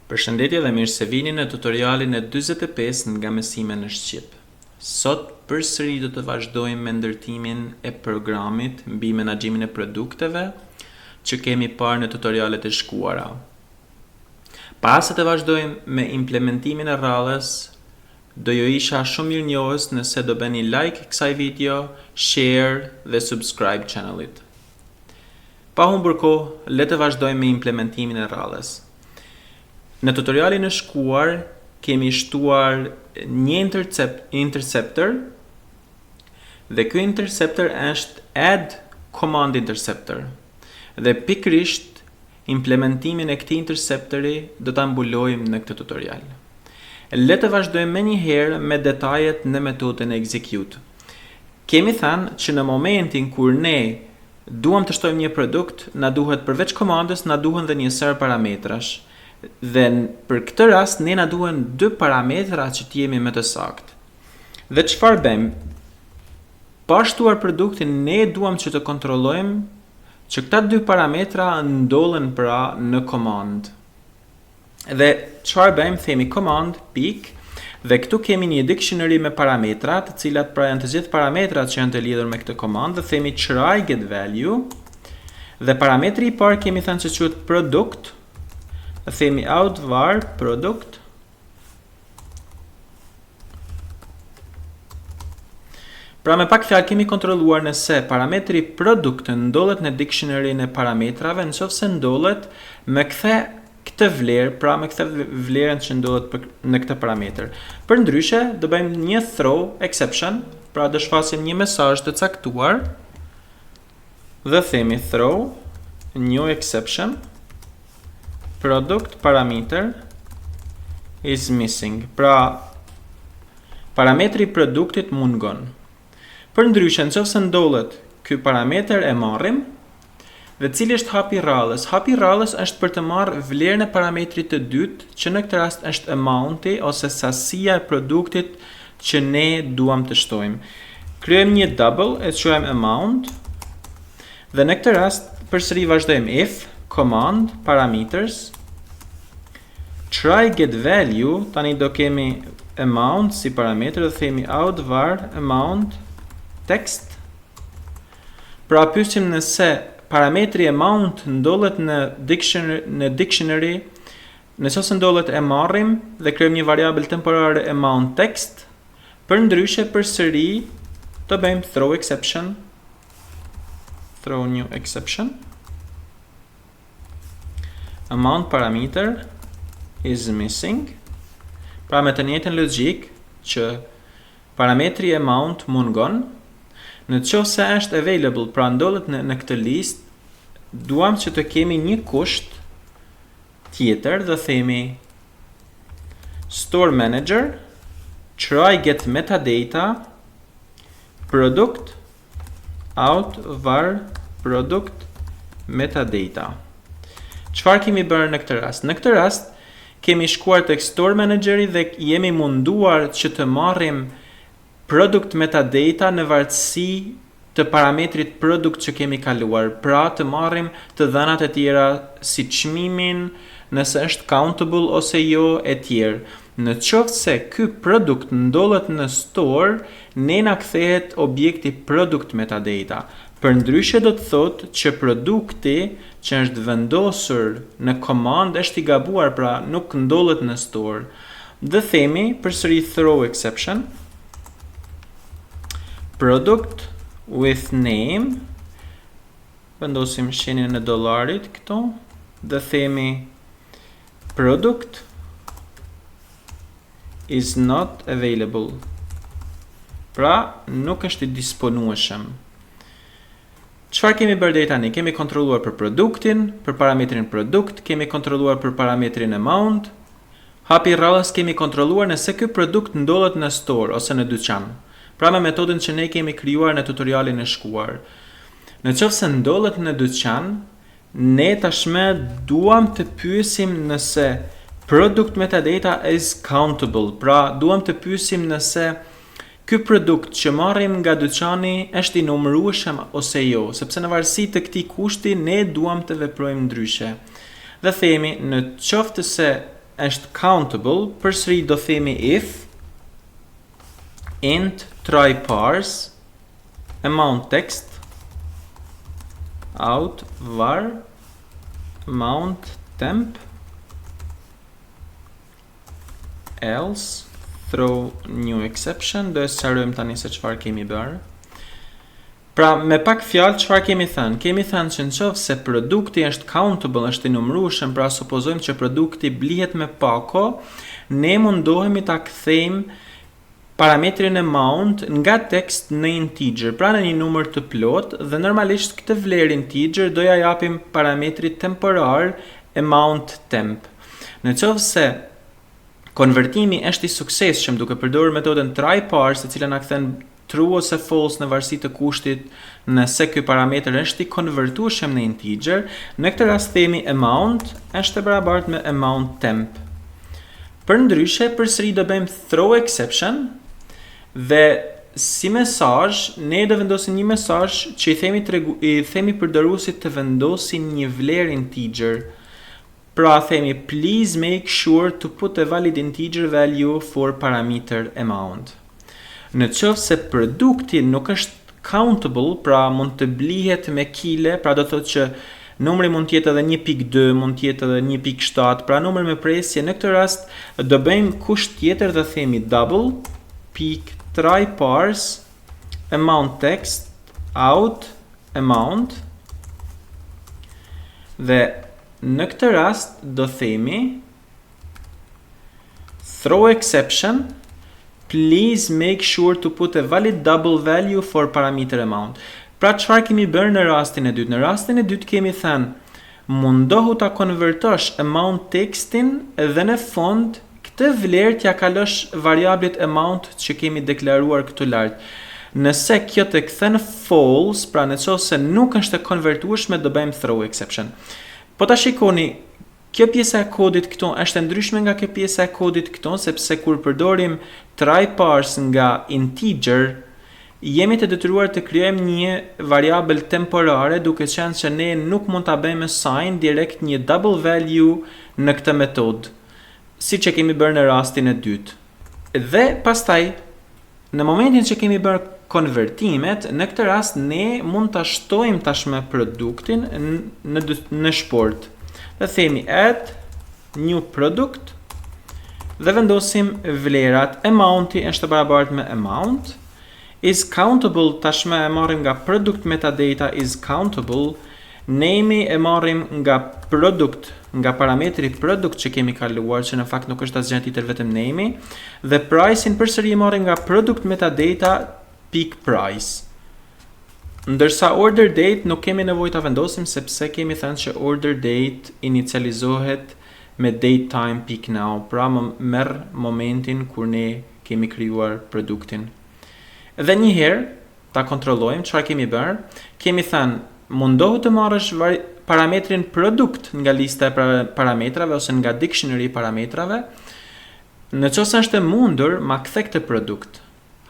Përshëndetje dhe mirë se vini në tutorialin e 45 nga mësime në Shqip. Sot përsëri do të vazhdojmë me ndërtimin e programit mbi menaxhimin e produkteve që kemi parë në tutorialet e shkuara. Para se të vazhdojmë me implementimin e rradhës, do ju isha shumë mirënjohës nëse do bëni like kësaj video, share dhe subscribe channelit. Pa humbur kohë, le të vazhdojmë me implementimin e rradhës. Në tutorialin e shkuar kemi shtuar një interceptor dhe ky interceptor është add command interceptor dhe pikërisht implementimin e këtij interceptori do ta mbulojmë në këtë tutorial. Le të vazhdojmë menjëherë me detajet në metodën e execute. Kemi thënë që në momentin kur ne duam të shtojmë një produkt, na duhet përveç komandës, na duhen dhe një sër parametrash. Dhe për këtë rast ne na duhen dy parametra që të jemi më të saktë. Dhe çfarë bëjmë? Pa shtuar produktin, ne duam që të kontrollojmë që këta dy parametra ndodhen pra në komand. Dhe çfarë bëjmë? Themi command pik dhe këtu kemi një dictionary me parametra, të cilat pra janë të gjithë parametrat që janë të lidhur me këtë komand, dhe themi try get value dhe parametri i parë kemi thënë se quhet produkt. Themi out var product pra me pak fjalë kemi kontrolluar nëse parametri produkt ndodhet në dictionary-n e parametrave, nëse ndodhet me kthe këtë vlerë, pra me kthe vlerën që ndodhet në këtë parametër. Për ndryshe do bëjmë një throw exception, pra do shfasim një mesazh të caktuar dhe themi throw new exception product parameter is missing. Pra, parametri produktit mungon. Për ndryshe, nëse ndodhet ky parameter e marrim, dhe cili është hapi rradhës? Hapi rradhës është për të marrë vlerën e parametrit të dytë, që në këtë rast është amounti ose sasia e produktit që ne duam të shtojmë. Kryejmë një double, e quajmë amount, dhe në këtë rast përsëri vazhdojmë if command parameters try get value, tani do kemi amount si parametër dhe themi out var amount text. Pra pyesim nëse parametri amount ndodhet në dictionary, nëse ndodhet e marrim dhe krijojmë një variabël temporare amount text. Për ndryshe përsëri do bëjmë throw exception, throw new exception. Amount parameter is missing. Pra me të njëjtën logjik që parametri amount mungon, në qoftë se është available, pra ndodhet në këtë listë, duam që të kemi një kusht tjetër dhe themi store manager try get metadata product out var product metadata. Çfarë kemi bërë në këtë rast? Në këtë rast kemi shkuar tek store manageri dhe jemi munduar që të marrim product metadata në varësi të parametrit produkt që kemi kaluar, pra të marrim të dhënat e tjera si çmimin, nëse është countable ose jo e tjerë. Në qoftë se ky produkt ndodhet në store, ne na kthehet objekti product metadata. Për ndryshe do të thotë që produkti që është vendosur në komand është i gabuar, pra nuk ndodhet në store. Dhe themi përsëri throw exception product with name, vendosim shenjën e dollarit këtu dhe themi product is not available. Pra nuk është i disponueshëm. Çfarë kemi bërë deri tani? Kemi kontrolluar për produktin, për parametrin produkt, kemi kontrolluar për parametrin amount. Hapi rradhës kemi kontrolluar nëse ky produkt ndodhet në store ose në dyqan. Pra me metodën që ne kemi krijuar në tutorialin e shkuar. Në qoftë se ndodhet në dyqan, ne tashmë duam të pyesim nëse product metadata is countable. Pra duam të pyesim nëse ky produkt që marrim nga dyqani është i numërueshëm ose jo, sepse në varësi të këtij kushti ne duam të veprojmë ndryshe. Dhe themi në qoftë se është countable, përsëri do themi if int try parse amount text out var amount temp else throw new exception. Do e sqarojmë tani se çfarë kemi bërë. Pra, me pak fjalë çfarë kemi thënë? Kemi thënë që nëse produkti është countable, është i numërueshëm, pra supozojmë që produkti blihet me pako, ne mundohemi ta kthejmë parametrin amount nga text në integer, pra në një numër të plotë, dhe normalisht këtë vlerë integer do ja japim parametrit temporar amount temp. Nëse konvertimi është i suksesshëm duke përdorur metodën try parse, e cila na kthen true ose false në varësi të kushtit nëse ky parametër është i konvertueshëm në integer, në këtë rast themi amount është e barabartë me amount temp. Përndryshe, përsëri do bëjmë throw exception dhe si mesazh ne do vendosim një mesazh që i themi përdoruesit të vendosin një vlerë integer. Pra themi please make sure to put a valid integer value for parameter amount. Në qoftë se produkti nuk është countable, pra mund të blihet me kile, pra do thotë që numri mund të jetë edhe 1.2, mund të jetë edhe 1.7, pra numër me presje, në këtë rast do bëjmë kusht tjetër dhe themi double pick try parse amount text out amount dhe në këtë rast do themi throw exception please make sure to put a valid double value for parameter amount. Pra çfarë kemi bërë në rastin e dytë? Në rastin e dytë kemi thënë mundohu ta konvertosh amount textin dhe në fund këtë vlerë t'ja kalosh variablit amount që kemi deklaruar këtu lart. Nëse kjo të kthen false, pra nëse nuk është e konvertueshme, do bëjmë throw exception. Po ta shikoni, kjo pjesa e kodit këtu është e ndryshme nga kjo pjesa e kodit këtu, sepse kur përdorim try parse nga integer, jemi të detyruar të krijojmë një variabël temporare, duke qenë që ne nuk mund ta bëjmë assign direkt një double value në këtë metodë, siç e kemi bërë në rastin e dytë. Dhe pastaj, në momentin që kemi bërë konvertimet, në këtë rast ne mund ta shtojmë tashmë produktin në shport. Dhe themi add new product dhe vendosim vlerat. Amounti është e barabartë me amount, is countable tashmë e marrim nga product metadata is countable, name e marrim nga product, nga parametri product që kemi kaluar, që në fakt nuk është asgjë tjetër vetëm name, dhe price-in përsëri e marrim nga product metadata pick price. Ndërsa order date nuk kemi nevojë ta vendosim, sepse kemi thënë që order date inicializohet me date time pick now, pra merr momentin kur ne kemi krijuar produktin. Dhe një herë ta kontrollojmë çfarë kemi bërë. Kemi thënë mundohu të marrësh parametrin produkt nga lista e parametrave ose nga dictionary parametrave. Nëse është e mundur, ma kthe këtë produkt.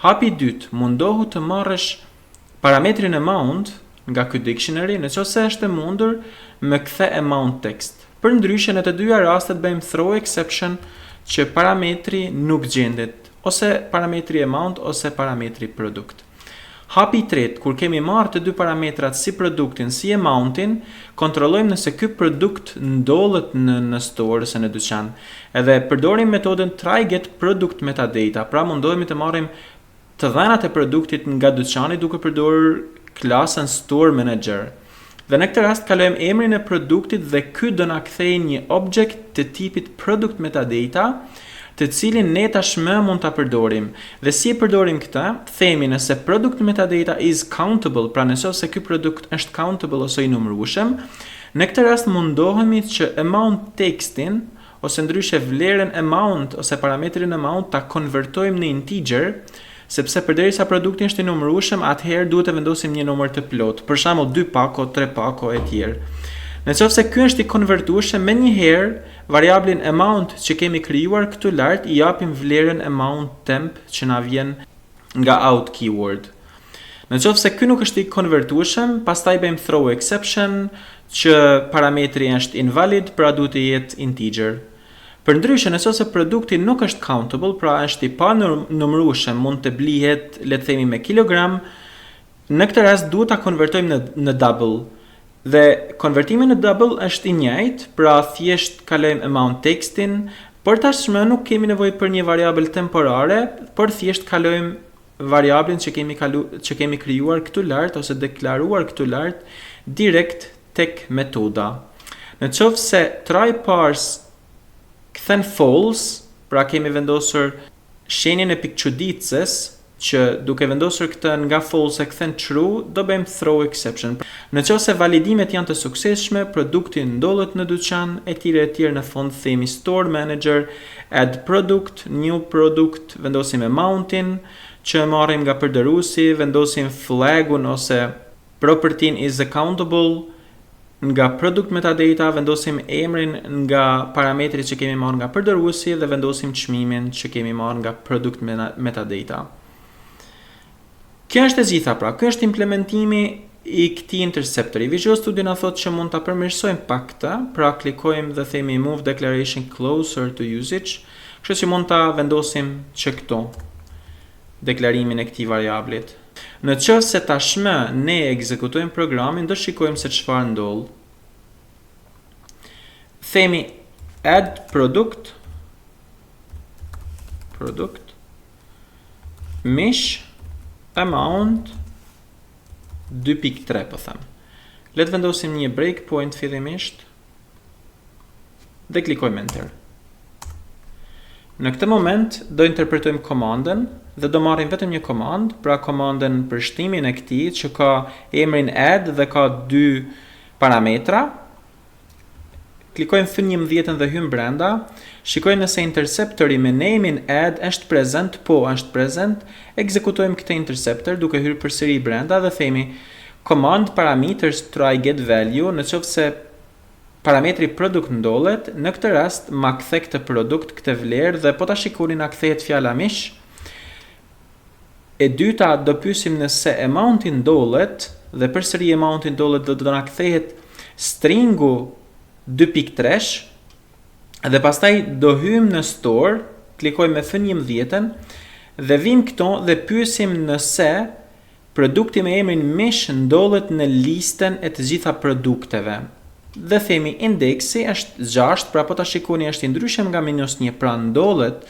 Hapi 2, mundohu të marrësh parametrin amount nga ky dictionary, nëse është e mundur, më kthe amount text. Përndryshe në të dyja rastet bëjmë throw exception që parametri nuk gjendet, ose parametri amount ose parametri produkt. Hapi 3, kur kemi marrë të dy parametrat si produktin si amountin, kontrollojmë nëse ky produkt ndodhet në store ose në dyqan. Edhe përdorim metodën try get product metadata, pra mundohemi të marrim të dhënat e produktit nga dyqani duke përdorur klasën store manager. Dhe në këtë rast kalojmë emrin e produktit dhe ky do na kthejë një object të tipit product metadata, të cilin ne tashmë mund ta përdorim. Dhe si e përdorim këtë? Themi nëse product metadata is countable, pra nëse ky produkt është countable ose i numërueshëm, në këtë rast mundohemi që amount textin ose ndryshe vlerën amount ose parametrin amount ta konvertojmë në integer, sepse përderisa produkti është i numërueshëm, atëherë duhet të vendosim një numër të plotë, për shembull 2 pako, 3 pako e tjerë. Nëse ky është i konvertueshëm, menjëherë variablin amount që kemi krijuar këtu lart i japim vlerën amount temp që na vjen nga out keyword. Nëse ky nuk është i konvertueshëm, pastaj bëjmë throw exception që parametri është invalid, pra duhet të jetë integer. Përndryshe, nëse produkti nuk është countable, pra është i pa numërueshëm, mund të blihet, le të themi me kilogram, në këtë rast duhet ta konvertojmë në double. Dhe konvertimi në double është i njëjtë, pra thjesht kalojmë amount tekstin, por tashmë nuk kemi nevojë për një variabël temporare, por thjesht kalojmë variablin që kemi krijuar këtu lart ose deklaruar këtu lart direkt tek metoda. Në qoftë se try parse kthen false, pra kemi vendosur shenjën e pikçuditëses që duke vendosur këtë nga false e kthen true, do bëjmë throw exception. Në qoftë se validimet janë të suksesshme, produkti ndollet në dyqan, etj. Në fund themi store manager, add product, new product, vendosim amountin që marrim nga përdoruesi, vendosim flagun ose property is accountable nga product metadata, vendosim emrin nga parametrit që kemi marrë nga përdoruesi dhe vendosim çmimin që kemi marrë nga product metadata. Kjo është e gjitha, pra, kjo është implementimi i këtij interceptori. Visual Studio na thotë që mund ta përmirësojmë pak këtë, pra klikojmë dhe themi move declaration closer to usage, kështu që mund ta vendosim që këto deklarimin e këtij variablit. Në qoftë se tashmë ne ekzekutojmë programin, do shikojmë se çfarë ndodh. Themi add product mish amount 2.3 po them. Le të vendosim një breakpoint fillimisht dhe klikojmë enter. Në këtë moment do interpretojmë komandën dhe do marrim vetëm një komand, pra komandën për shtimin e këtij që ka emrin add dhe ka dy parametra. Klikojmë fyn 11 dhe hym brenda. Shikojmë nëse interceptori me namein add është present, po është present. Ekzekutojmë këtë interceptor duke hyrë përsëri brenda dhe themi command parameters try get value, në qoftë se parametri produkt ndollet, në këtë rast ma kthe këtë produkt, këtë vlerë dhe po ta shikoni na kthehet fjala mish. E dyta do pyesim nëse amounti ndollet dhe përsëri amounti ndollet dhe do na kthehet stringu 2.3 dhe pastaj do hym në store, klikojmë me fyn 11 dhe vim këto dhe pyesim nëse produkti me emrin mish ndollet në listën e të gjitha produkteve. Dhe themi indeksi është 6, pra po ta shikoni është i ndryshëm nga -1, pra ndollet.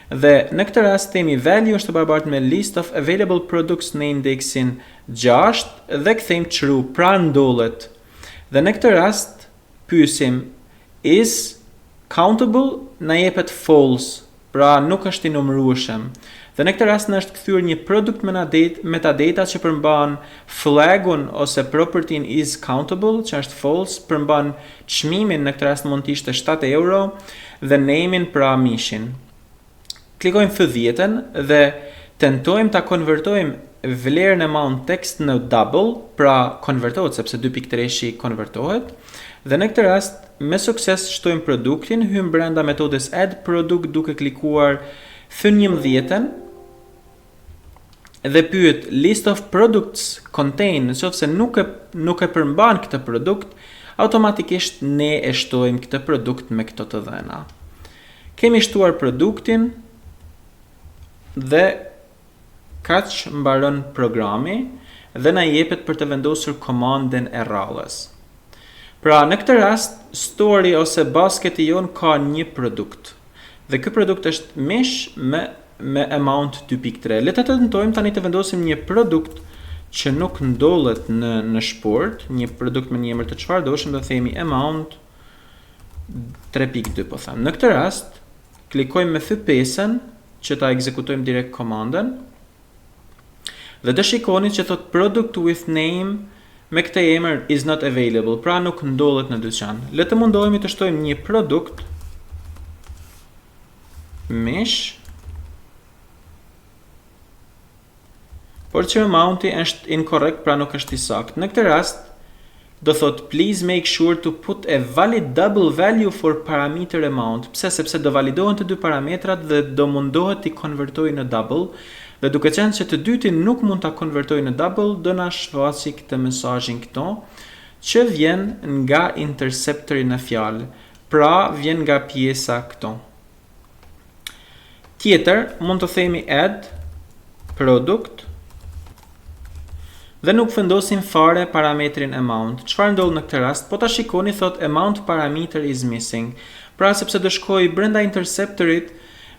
Dhe në këtë rast themi value është barabartë me list of available products në indeksin 6 dhe kthejmë true, pra ndollet. Dhe në këtë rast pyesim is countable, na jepet false, pra nuk është i numërueshëm. Dhe në këtë rast në është kthyer një product metadata që përmban flagun ose property is countable, që është false, përmban çmimin, në këtë rast mund të ishte 7 euro, dhe namein, pra mishin. Klikojmë F10 dhe tentojmë ta konvertojmë vlerën e mount text në double, pra konvertohet sepse 2.3 konvertohet. Dhe në këtë rast me sukses shtojmë produktin, hym brenda metodës add product duke klikuar fyn 11 dhe pyet list of products contain, nëse nuk e përmban këtë produkt, automatikisht ne e shtojmë këtë produkt me këto të dhëna. Kemi shtuar produktin dhe kaq mbaron programi dhe na jepet për të vendosur komandën e rrallës. Pra në këtë rast story ose basketi jon ka një produkt. Dhe ky produkt është mish me amount 2.3. Le të tentojmë tani të vendosim një produkt që nuk ndollet në shport, një produkt me një emër të çfarëdoshëm, do themi amount 3.2 po them. Në këtë rast klikojmë me F5-ën që ta ekzekutojmë direkt komandën. Dhe do shikoni që thot product with name me këtë emër is not available, pra nuk ndollet në dyqan. Le të mundohemi të shtojmë një produkt mish, por që amounti është incorrect, pra nuk është i saktë. Në këtë rast do thot please make sure to put a valid double value for parameter amount. Pse? Sepse do validohen të dy parametrat dhe do mundohet t'i konvertojë në double. Dhe duke qenë që të dytin nuk mund ta konvertojë në double, do na shfaqë këtë mesazhin këto që vjen nga interceptori në fjalë. Pra vjen nga pjesa këto. Tjetër, mund të themi add, produkt, dhe nuk vendosim fare parametrin amount. Çfarë ndodh në këtë rast? Po ta shikoni, thot amount parameter is missing. Pra sepse do shkoj brenda interceptorit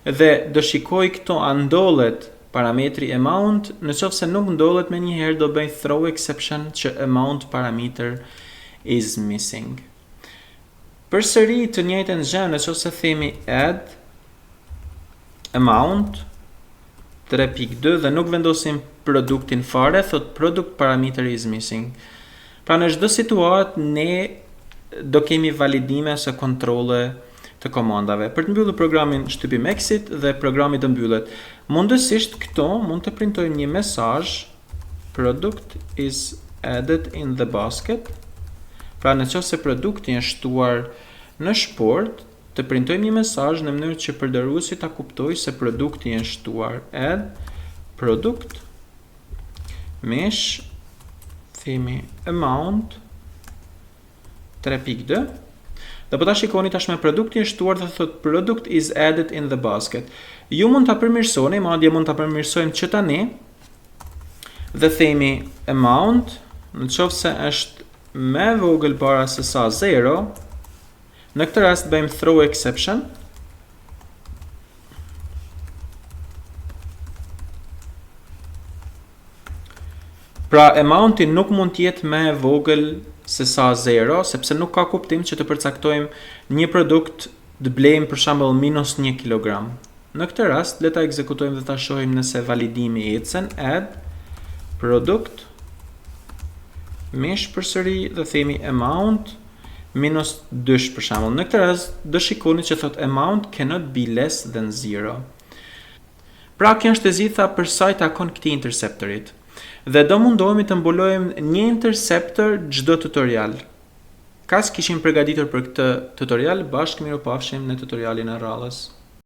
dhe do shikoj këto a ndollet parametri amount, në qoftë se nuk ndollet me njëherë do bëj throw exception që amount parameter is missing. Përsëri të njëjtën gjë, në qoftë se themi add amount 3.2 dhe nuk vendosim produktin fare, thot product parameter is missing. Pra në çdo situatë ne do kemi validime ose kontrole të komandave. Për të mbyllur programin shtypim exit dhe programi do mbyllet. Mundësisht këto mund të printojmë një mesazh product is added in the basket. Pra nëse produkti është shtuar në shport, të printojmë një mesazh në mënyrë që përdoruesi ta kuptojë se produkti është shtuar. Add product mesh themi amount 3.2 dhe po ta shikoni tashmë produkti është shtuar dhe thot product is added in the basket. Ju mund ta përmirësoni, madje mund ta përmirësojmë që tani dhe themi amount, nëse është më vogël para se sa 0, në këtë rast bëjmë throw exception. Pra amounti nuk mund të jetë më vogël se sa 0, sepse nuk ka kuptim që të përcaktojmë një produkt të blejmë për shembull -1 kg. Në këtë rast le ta ekzekutojmë dhe ta shohim nëse validimi ecën. Add product mesh përsëri dhe themi amount -2 për shembull. Në këtë rast do shikoni që thot amount cannot be less than 0. Pra kjo është e zgjidhja për sa i takon këtij interceptorit. Dhe do mundohemi të mbulojmë një interceptor çdo tutorial. Kas kishim përgatitur për këtë tutorial, bashkë miropafshim në tutorialin e radhës.